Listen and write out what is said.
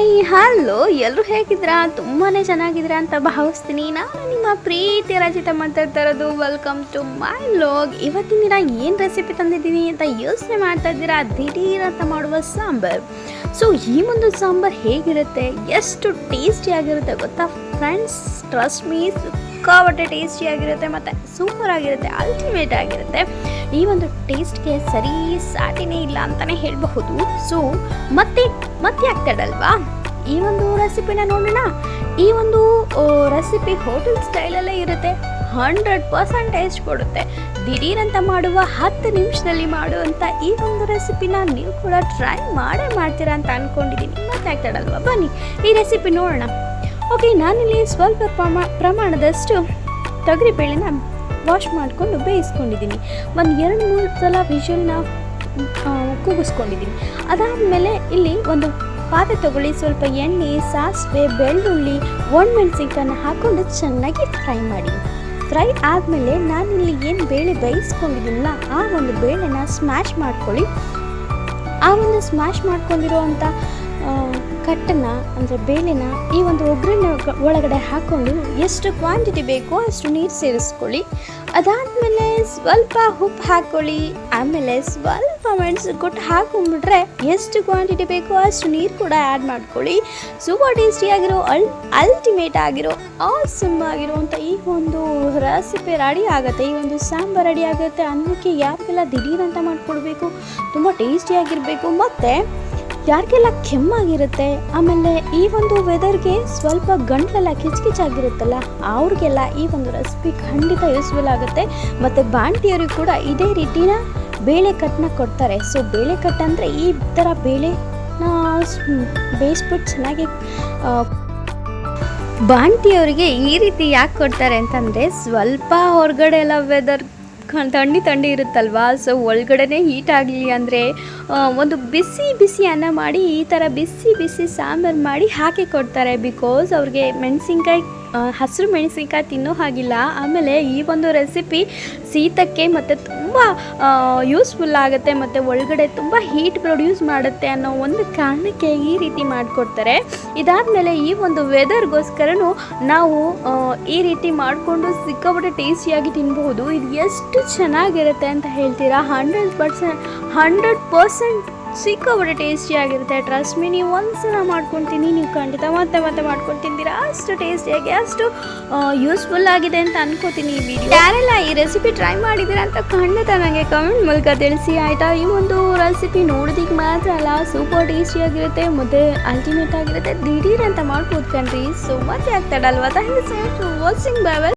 Hi hello, ಎಲ್ಲರೂ ಹೇಗಿದ್ದೀರಾ? ತುಂಬಾ ಚೆನ್ನಾಗಿದ್ದೀರಾ ಅಂತ ಭಾವಿಸ್ತೀನಿ. ನಾನು ನಿಮ್ಮ ಪ್ರೀತಿ ರಚಿತ ಮಾತಾಡ್ತಾ ಇರೋದು. Welcome to my vlog. ಇವತ್ತಿನ ದಿನ ಏನು ರೆಸಿಪಿ ತಂದಿದ್ದೀನಿ ಅಂತ ಯೋಚನೆ ಮಾಡ್ತಾ ಇದ್ದೀರಾ? ದಿಢೀರ್ ಅಂತ ಮಾಡುವ ಸಾಂಬಾರು. ಸೊ ಈ ಒಂದು ಸಾಂಬಾರು ಹೇಗಿರುತ್ತೆ, ಎಷ್ಟು ಟೇಸ್ಟಿಯಾಗಿರುತ್ತೆ ಗೊತ್ತಾ ಫ್ರೆಂಡ್ಸ್? ಟ್ರಸ್ಟ್ ಮೀ, ಸಿಕ್ಕಾಪಟ್ಟೆ ಟೇಸ್ಟಿಯಾಗಿರುತ್ತೆ ಮತ್ತು ಸೂಪರ್ ಆಗಿರುತ್ತೆ, ಅಲ್ಟಿಮೇಟ್ ಆಗಿರುತ್ತೆ. ಈ ಒಂದು ಟೇಸ್ಟ್ಗೆ ಸರಿ ಸಾಟಿನೇ ಇಲ್ಲ ಅಂತಲೇ ಹೇಳಬಹುದು. ಸೊ ಮತ್ತೆ ಆಗ್ತದಲ್ವಾ, ಈ ಒಂದು ರೆಸಿಪಿನ ನೋಡೋಣ. ಈ ಒಂದು ರೆಸಿಪಿ ಹೋಟೆಲ್ ಸ್ಟೈಲಲ್ಲೇ ಇರುತ್ತೆ. 100% ಟೇಸ್ಟ್ ಕೊಡುತ್ತೆ. ದಿಢೀರಂತ ಮಾಡುವ 10 ನಿಮಿಷದಲ್ಲಿ ಮಾಡುವಂಥ ಈ ಒಂದು ರೆಸಿಪಿನ ನೀವು ಕೂಡ ಟ್ರೈ ಮಾಡ್ತೀರಾ ಅಂತ ಅಂದ್ಕೊಂಡಿದ್ದೀನಿ. ಮತ್ತೆ ಆಗ್ತದಲ್ವಾ, ಬನ್ನಿ ಈ ರೆಸಿಪಿ ನೋಡೋಣ. ಓಕೆ, ನಾನಿಲ್ಲಿ ಸ್ವಲ್ಪ ಪ್ರಮಾಣದಷ್ಟು ತೊಗರಿಬೇಳೆನ ವಾಶ್ ಮಾಡಿಕೊಂಡು ಬೇಯಿಸ್ಕೊಂಡಿದ್ದೀನಿ. ಒಂದು 2-3 ಸಲ ವಿಷಲ್ನ ಕೂಗಿಸ್ಕೊಂಡಿದ್ದೀನಿ. ಅದಾದಮೇಲೆ ಇಲ್ಲಿ ಒಂದು ಪಾತ್ರೆ ತಗೊಳ್ಳಿ, ಸ್ವಲ್ಪ ಎಣ್ಣೆ, ಸಾಸಿವೆ, ಬೆಳ್ಳುಳ್ಳಿ, ಒಣಮೆಣಸಿನ್ಕಾಯನ್ನ ಹಾಕ್ಕೊಂಡು ಚೆನ್ನಾಗಿ ಫ್ರೈ ಮಾಡಿ. ಫ್ರೈ ಆದಮೇಲೆ ನಾನಿಲ್ಲಿ ಏನು ಬೇಳೆ ಬೇಯಿಸ್ಕೊಂಡಿದ್ದೀನಲ್ಲ, ಆ ಒಂದು ಬೇಳೆನ ಸ್ಮ್ಯಾಶ್ ಮಾಡ್ಕೊಳ್ಳಿ. ಆ ಒಂದು ಸ್ಮ್ಯಾಶ್ ಮಾಡ್ಕೊಂಡಿರೋವಂಥ ಕಟ್ಟನ್ನು ಅಂದರೆ ಬೇಳೆನ ಈ ಒಂದು ಒಗ್ಗರಣೆ ಒಳಗಡೆ ಹಾಕ್ಕೊಂಡು ಎಷ್ಟು ಕ್ವಾಂಟಿಟಿ ಬೇಕೋ ಅಷ್ಟು ನೀರು ಸೇರಿಸ್ಕೊಳ್ಳಿ. ಅದಾದಮೇಲೆ ಸ್ವಲ್ಪ ಉಪ್ಪು ಹಾಕ್ಕೊಳ್ಳಿ. ಆಮೇಲೆ ಸ್ವಲ್ಪ ಮೆಣಸು ಕೊಟ್ಟು ಹಾಕೊಂಡ್ಬಿಟ್ರೆ ಎಷ್ಟು ಕ್ವಾಂಟಿಟಿ ಬೇಕೋ ಅಷ್ಟು ನೀರು ಕೂಡ ಆ್ಯಡ್ ಮಾಡ್ಕೊಳ್ಳಿ. ಸೂಪರ್ ಟೇಸ್ಟಿಯಾಗಿರೋ ಅಲ್ಟಿಮೇಟ್ ಆಗಿರೋ ಆಸಮ್ ಆಗಿರುವಂಥ ಈ ಒಂದು ರೆಸಿಪಿ ರೆಡಿ ಆಗುತ್ತೆ. ಈ ಒಂದು ಸಾಂಬಾರು ರೆಡಿ ಆಗುತ್ತೆ. ಅನ್ನಕ್ಕೆ ಯಾರಿಗೆಲ್ಲ ದಿಢೀರಂತ ಮಾಡಿಕೊಡ್ಬೇಕು, ತುಂಬ ಟೇಸ್ಟಿಯಾಗಿರಬೇಕು, ಮತ್ತು ಯಾರಿಗೆಲ್ಲ ಕೆಮ್ಮಾಗಿರುತ್ತೆ, ಆಮೇಲೆ ಈ ಒಂದು ವೆದರ್ಗೆ ಸ್ವಲ್ಪ ಗಂಟಲೆಲ್ಲ ಕಿಚ್ಕಿಚ್ಚಾಗಿರುತ್ತಲ್ಲ, ಅವ್ರಿಗೆಲ್ಲ ಈ ಒಂದು ರೆಸಿಪಿ ಖಂಡಿತ ಯೂಸ್ಫುಲ್ ಆಗುತ್ತೆ. ಮತ್ತು ಬಾಣ್ತಿಯವ್ರಿಗೆ ಕೂಡ ಇದೇ ರೀತಿನ ಬೇಳೆ ಕಟ್ಟನ್ನ ಕೊಡ್ತಾರೆ. ಸೊ ಬೇಳೆ ಕಟ್ಟು ಅಂದರೆ ಈ ಥರ ಬೇಳೆನ ಬೇಯಿಸ್ಬಿಟ್ಟು ಚೆನ್ನಾಗಿ ಬಾಣ್ತಿಯವರಿಗೆ ಈ ರೀತಿ ಯಾಕೆ ಕೊಡ್ತಾರೆ ಅಂತಂದರೆ, ಸ್ವಲ್ಪ ಹೊರಗಡೆ ಎಲ್ಲ ವೆದರ್ ಥಂಡಿ ಇರುತ್ತಲ್ವಾ, ಸೊ ಒಳಗಡೆನೇ ಹೀಟ್ ಆಗಲಿ ಅಂದರೆ ಒಂದು ಬಿಸಿ ಅನ್ನ ಮಾಡಿ ಈ ಥರ ಬಿಸಿ ಸಾಂಬಾರು ಮಾಡಿ ಹಾಕಿ ಕೊಡ್ತಾರೆ. ಬಿಕಾಸ್ ಅವ್ರಿಗೆ ಹಸಿರು ಮೆಣಸಿನ್ಕಾಯಿ ತಿನ್ನೋ ಹಾಗಿಲ್ಲ. ಆಮೇಲೆ ಈ ಒಂದು ರೆಸಿಪಿ ಶೀತಕ್ಕೆ ಮತ್ತು ತುಂಬ ಯೂಸ್ಫುಲ್ ಆಗುತ್ತೆ ಮತ್ತು ಒಳಗಡೆ ತುಂಬ ಹೀಟ್ ಪ್ರೊಡ್ಯೂಸ್ ಮಾಡುತ್ತೆ ಅನ್ನೋ ಒಂದು ಕಾರಣಕ್ಕೆ ಈ ರೀತಿ ಮಾಡಿಕೊಡ್ತಾರೆ. ಇದಾದಮೇಲೆ ಈ ಒಂದು ವೆದರ್ಗೋಸ್ಕರನೂ ನಾವು ಈ ರೀತಿ ಮಾಡಿಕೊಂಡು ಸಿಕ್ಕಾಪಟ್ಟೆ ಟೇಸ್ಟಿಯಾಗಿ ತಿನ್ಬಹುದು. ಇದು ಎಷ್ಟು ಚೆನ್ನಾಗಿರುತ್ತೆ ಅಂತ ಹೇಳ್ತೀರಾ? 100% ಸಿಕ್ಕಾಪಟ್ಟೆ ಟೇಸ್ಟಿಯಾಗಿರುತ್ತೆ. ಟ್ರಸ್ಟ್ ಮೀ, ನೀವು ಒಂದ್ಸಲ ಮಾಡ್ಕೊತೀನಿ, ನೀವು ಖಂಡಿತ ಮತ್ತೆ ಮಾಡ್ಕೊಂಡು ತಿಂತೀರಾ. ಅಷ್ಟು ಟೇಸ್ಟಿಯಾಗಿ, ಅಷ್ಟು ಯೂಸ್ಫುಲ್ ಆಗಿದೆ ಅಂತ ಅನ್ಕೋತೀನಿ. ಈ ವಿಡಿಯೋ ಯಾರೆಲ್ಲ ಈ ರೆಸಿಪಿ ಟ್ರೈ ಮಾಡಿದ್ದೀರಾ ಅಂತ ಖಂಡಿತ ನನಗೆ ಕಮೆಂಟ್ ಮೂಲಕ ತಿಳಿಸಿ, ಆಯಿತಾ? ಈ ಒಂದು ರೆಸಿಪಿ ನೋಡೋದಕ್ಕೆ ಮಾತ್ರ ಅಲ್ಲ, ಸೂಪರ್ ಟೇಸ್ಟಿಯಾಗಿರುತ್ತೆ ಮತ್ತು ಅಲ್ಟಿಮೇಟ್ ಆಗಿರುತ್ತೆ. ದಿಢೀರ್ ಅಂತ ಮಾಡ್ಬೋದು ಕಣ್ರಿ. ಸೊ ಮತ್ತೆ ಆಗ್ತಾಡಲ್ವಾ? Thank you so much for watching. Bye by.